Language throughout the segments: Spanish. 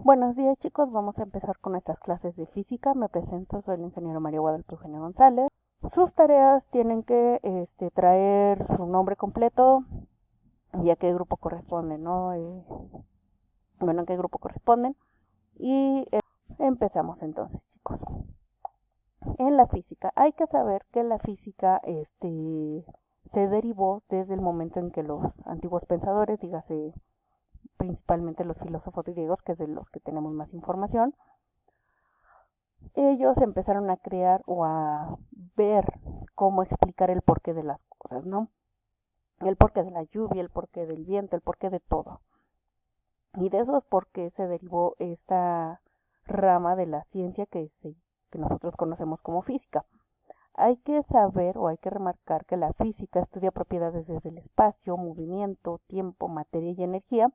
Buenos días chicos, vamos a empezar con nuestras clases de física. Me presento, soy el ingeniero María Guadalupe Eugenia González. Sus tareas tienen que traer su nombre completo y a qué grupo corresponden, ¿no? En qué grupo corresponden. Y empezamos entonces, chicos. En la física, hay que saber que la física se derivó desde el momento en que los antiguos pensadores, dígase principalmente los filósofos griegos, que es de los que tenemos más información, ellos empezaron a crear o a ver cómo explicar el porqué de las cosas, ¿no? El porqué de la lluvia, el porqué del viento, el porqué de todo. Y de eso es porque se derivó esta rama de la ciencia que nosotros conocemos como física. Hay que saber o hay que remarcar que la física estudia propiedades desde el espacio, movimiento, tiempo, materia y energía,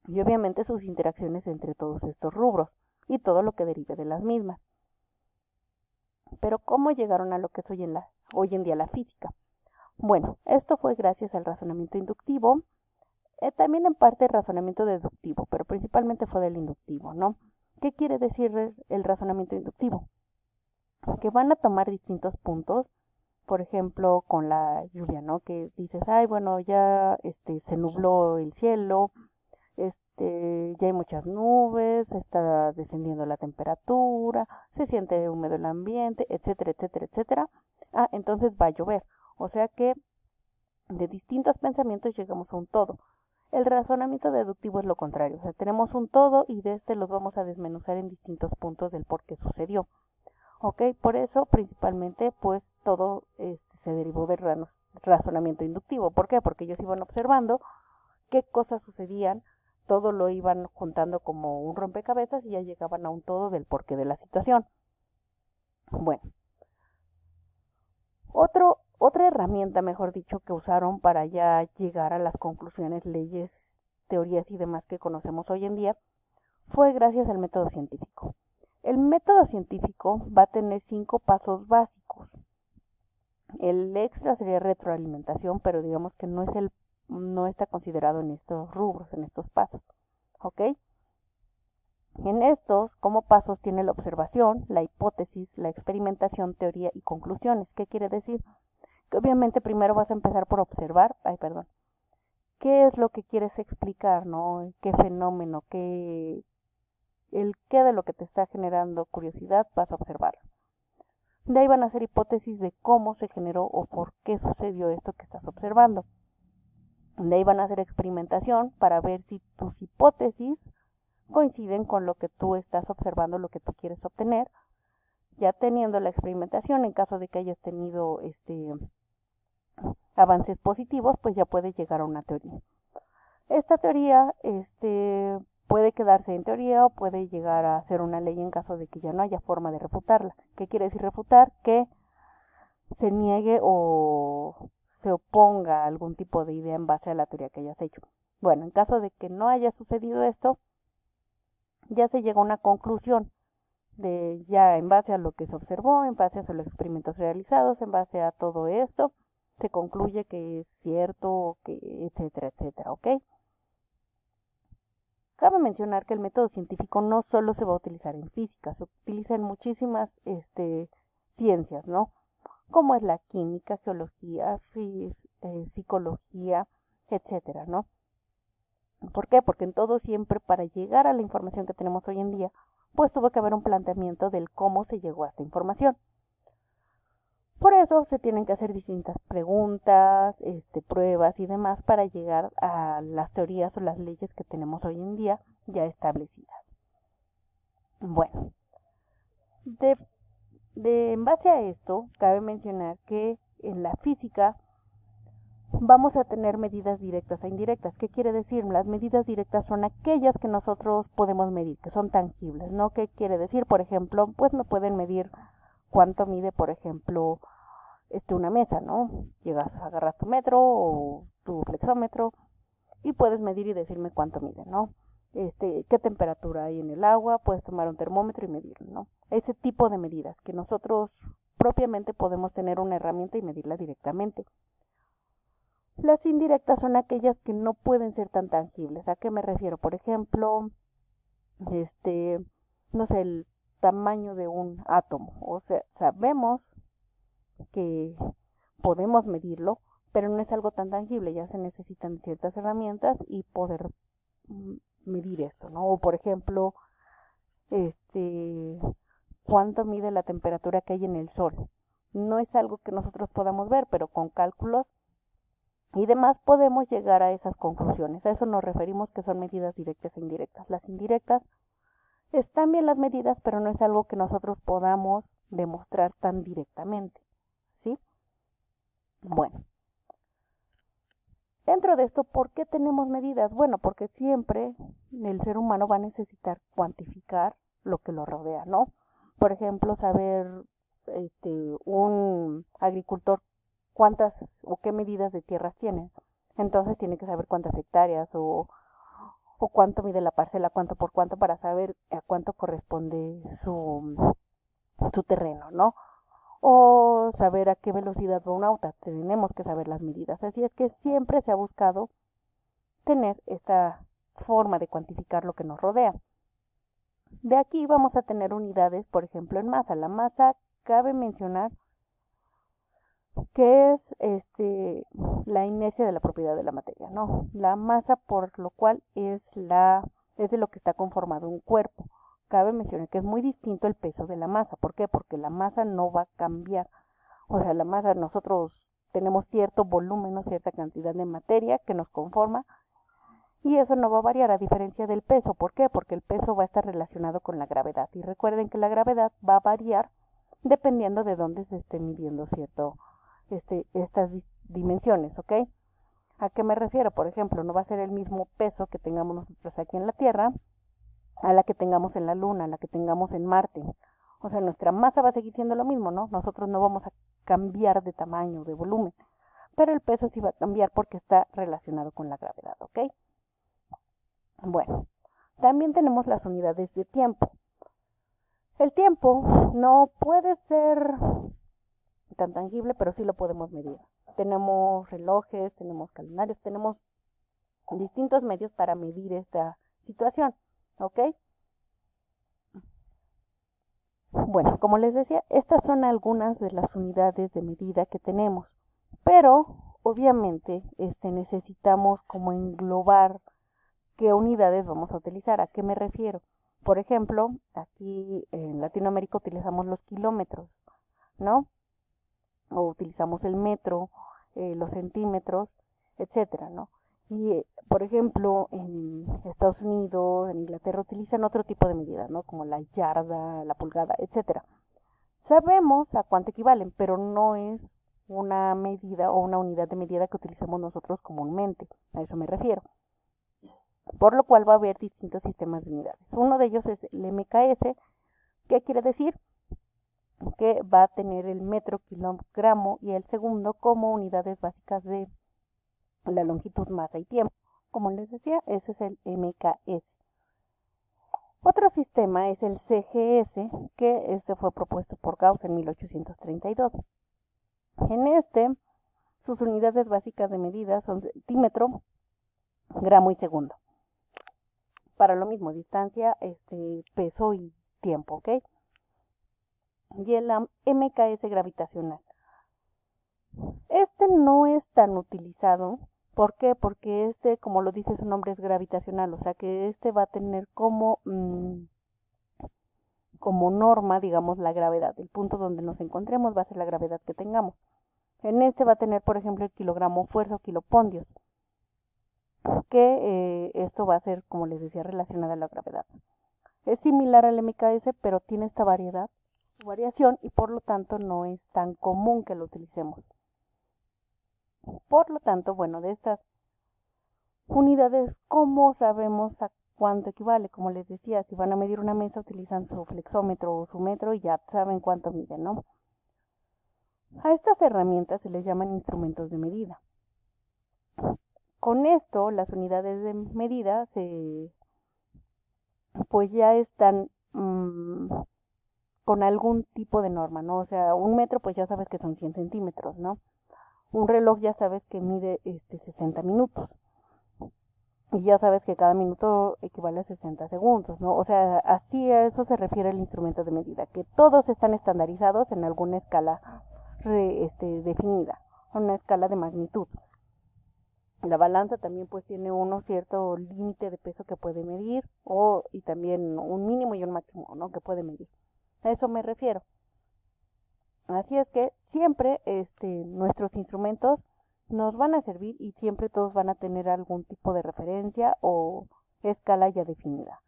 y obviamente sus interacciones entre todos estos rubros y todo lo que derive de las mismas. Pero ¿cómo llegaron a lo que es hoy en día la física? Bueno, esto fue gracias al razonamiento inductivo, también en parte el razonamiento deductivo, pero principalmente fue del inductivo, ¿no? ¿Qué quiere decir el razonamiento inductivo? Que van a tomar distintos puntos, por ejemplo, con la lluvia, ¿no? Que dices, ay, bueno, ya se nubló el cielo, ya hay muchas nubes, está descendiendo la temperatura, se siente húmedo el ambiente, etcétera, etcétera, etcétera. Entonces va a llover. O sea que de distintos pensamientos llegamos a un todo. El razonamiento deductivo es lo contrario. O sea, tenemos un todo y de los vamos a desmenuzar en distintos puntos del por qué sucedió. ¿Ok? Por eso, principalmente, pues todo se derivó del razonamiento inductivo. ¿Por qué? Porque ellos iban observando qué cosas sucedían, todo lo iban juntando como un rompecabezas y ya llegaban a un todo del porqué de la situación. Bueno, otra herramienta, mejor dicho, que usaron para ya llegar a las conclusiones, leyes, teorías y demás que conocemos hoy en día, fue gracias al método científico. El método científico va a tener 5 pasos básicos. El extra sería retroalimentación, pero digamos que no está considerado en estos rubros, en estos pasos. ¿Ok? En estos, como pasos, tiene la observación, la hipótesis, la experimentación, teoría y conclusiones. ¿Qué quiere decir? Que obviamente primero vas a empezar por observar, qué es lo que quieres explicar, ¿no? ¿Qué fenómeno, qué de lo que te está generando curiosidad vas a observar? De ahí van a hacer hipótesis de cómo se generó o por qué sucedió esto que estás observando. De ahí van a hacer experimentación para ver si tus hipótesis coinciden con lo que tú estás observando, lo que tú quieres obtener. Ya teniendo la experimentación, en caso de que hayas tenido avances positivos, pues ya puedes llegar a una teoría. Esta teoría puede quedarse en teoría o puede llegar a ser una ley en caso de que ya no haya forma de refutarla. ¿Qué quiere decir refutar? Que se niegue o se oponga a algún tipo de idea en base a la teoría que hayas hecho. Bueno, en caso de que no haya sucedido esto, ya se llega a una conclusión de ya en base a lo que se observó, en base a los experimentos realizados, en base a todo esto, se concluye que es cierto, que etcétera, etcétera, ¿ok? Cabe mencionar que el método científico no solo se va a utilizar en física, se utiliza en muchísimas ciencias, ¿no? Como es la química, geología, psicología, etcétera, ¿no? ¿Por qué? Porque en todo siempre para llegar a la información que tenemos hoy en día, pues tuvo que haber un planteamiento del cómo se llegó a esta información. Por eso se tienen que hacer distintas preguntas, pruebas y demás para llegar a las teorías o las leyes que tenemos hoy en día ya establecidas. Bueno, en base a esto, cabe mencionar que en la física vamos a tener medidas directas e indirectas. ¿Qué quiere decir? Las medidas directas son aquellas que nosotros podemos medir, que son tangibles, ¿no? ¿Qué quiere decir? Por ejemplo, pues me pueden medir cuánto mide, por ejemplo, una mesa, ¿no? Llegas, agarras tu metro o tu flexómetro y puedes medir y decirme cuánto mide, ¿no? Qué temperatura hay en el agua, puedes tomar un termómetro y medirlo, ¿no? Ese tipo de medidas que nosotros propiamente podemos tener una herramienta y medirla directamente. Las indirectas son aquellas que no pueden ser tan tangibles. ¿A qué me refiero? Por ejemplo, no sé, el tamaño de un átomo. O sea, sabemos que podemos medirlo, pero no es algo tan tangible, ya se necesitan ciertas herramientas y poder medir esto, ¿no? O por ejemplo, cuánto mide la temperatura que hay en el sol. No es algo que nosotros podamos ver, pero con cálculos y demás podemos llegar a esas conclusiones. A eso nos referimos que son medidas directas e indirectas. Las indirectas están bien las medidas, pero no es algo que nosotros podamos demostrar tan directamente, ¿sí? Bueno, dentro de esto, ¿por qué tenemos medidas? Bueno, porque siempre el ser humano va a necesitar cuantificar lo que lo rodea, ¿no? Por ejemplo, saber un agricultor cuántas o qué medidas de tierras tiene. Entonces tiene que saber cuántas hectáreas o cuánto mide la parcela, cuánto por cuánto, para saber a cuánto corresponde su terreno, ¿no? O saber a qué velocidad va un auto. Tenemos que saber las medidas. Así es que siempre se ha buscado tener esta forma de cuantificar lo que nos rodea. De aquí vamos a tener unidades, por ejemplo, en masa. La masa, cabe mencionar que es la inercia de la propiedad de la materia, ¿no? La masa, por lo cual es de lo que está conformado un cuerpo. Cabe mencionar que es muy distinto el peso de la masa. ¿Por qué? Porque la masa no va a cambiar. O sea, la masa, nosotros tenemos cierto volumen o cierta cantidad de materia que nos conforma y eso no va a variar a diferencia del peso. ¿Por qué? Porque el peso va a estar relacionado con la gravedad. Y recuerden que la gravedad va a variar dependiendo de dónde se esté midiendo estas dimensiones, ¿ok? ¿A qué me refiero? Por ejemplo, no va a ser el mismo peso que tengamos nosotros aquí en la Tierra a la que tengamos en la Luna, a la que tengamos en Marte. O sea, nuestra masa va a seguir siendo lo mismo, ¿no? Nosotros no vamos a cambiar de tamaño, de volumen, pero el peso sí va a cambiar porque está relacionado con la gravedad, ¿ok? Bueno, también tenemos las unidades de tiempo. El tiempo no puede ser tan tangible, pero sí lo podemos medir. Tenemos relojes, tenemos calendarios, tenemos distintos medios para medir esta situación, ¿ok? Bueno, como les decía, estas son algunas de las unidades de medida que tenemos, pero obviamente necesitamos como englobar qué unidades vamos a utilizar. ¿A qué me refiero? Por ejemplo, aquí en Latinoamérica utilizamos los kilómetros, ¿no? O utilizamos el metro, los centímetros, etcétera, ¿no? Y, por ejemplo, en Estados Unidos, en Inglaterra, utilizan otro tipo de medidas, ¿no? Como la yarda, la pulgada, etcétera. Sabemos a cuánto equivalen, pero no es una medida o una unidad de medida que utilicemos nosotros comúnmente. A eso me refiero. Por lo cual va a haber distintos sistemas de unidades. Uno de ellos es el MKS, que quiere decir que va a tener el metro, kilogramo y el segundo como unidades básicas de la longitud, masa y tiempo. Como les decía, ese es el MKS. Otro sistema es el CGS, que fue propuesto por Gauss en 1832. En sus unidades básicas de medida son centímetro, gramo y segundo. Para lo mismo, distancia, peso y tiempo, ¿ok? Y el MKS gravitacional. No es tan utilizado. ¿Por qué? Porque como lo dice su nombre, es gravitacional. O sea que va a tener como norma, digamos, la gravedad. El punto donde nos encontremos va a ser la gravedad que tengamos. En va a tener, por ejemplo, el kilogramo fuerza o kilopondios. Que esto va a ser, como les decía, relacionado a la gravedad. Es similar al MKS, pero tiene esta variación y por lo tanto no es tan común que lo utilicemos. Por lo tanto, bueno, de estas unidades, ¿cómo sabemos a cuánto equivale? Como les decía, si van a medir una mesa, utilizan su flexómetro o su metro y ya saben cuánto miden, ¿no? A estas herramientas se les llaman instrumentos de medida. Con esto, las unidades de medida pues ya están con algún tipo de norma, ¿no? O sea, un metro, pues ya sabes que son 100 centímetros, ¿no? Un reloj ya sabes que mide 60 minutos. Y ya sabes que cada minuto equivale a 60 segundos, ¿no? O sea, así a eso se refiere el instrumento de medida, que todos están estandarizados en alguna escala definida, una escala de magnitud. La balanza también pues tiene uno cierto límite de peso que puede medir y también un mínimo y un máximo, ¿no? Que puede medir. A eso me refiero. Así es que siempre nuestros instrumentos nos van a servir y siempre todos van a tener algún tipo de referencia o escala ya definida.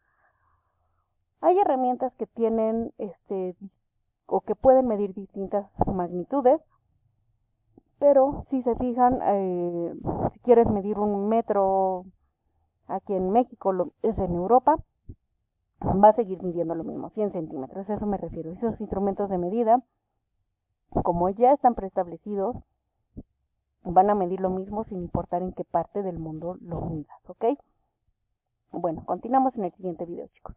Hay herramientas que tienen o que pueden medir distintas magnitudes, pero si se fijan, si quieres medir un metro aquí en México, es en Europa, va a seguir midiendo lo mismo, 100 centímetros, a eso me refiero. Esos instrumentos de medida, como ya están preestablecidos, van a medir lo mismo sin importar en qué parte del mundo lo midas, ¿ok? Bueno, continuamos en el siguiente video, chicos.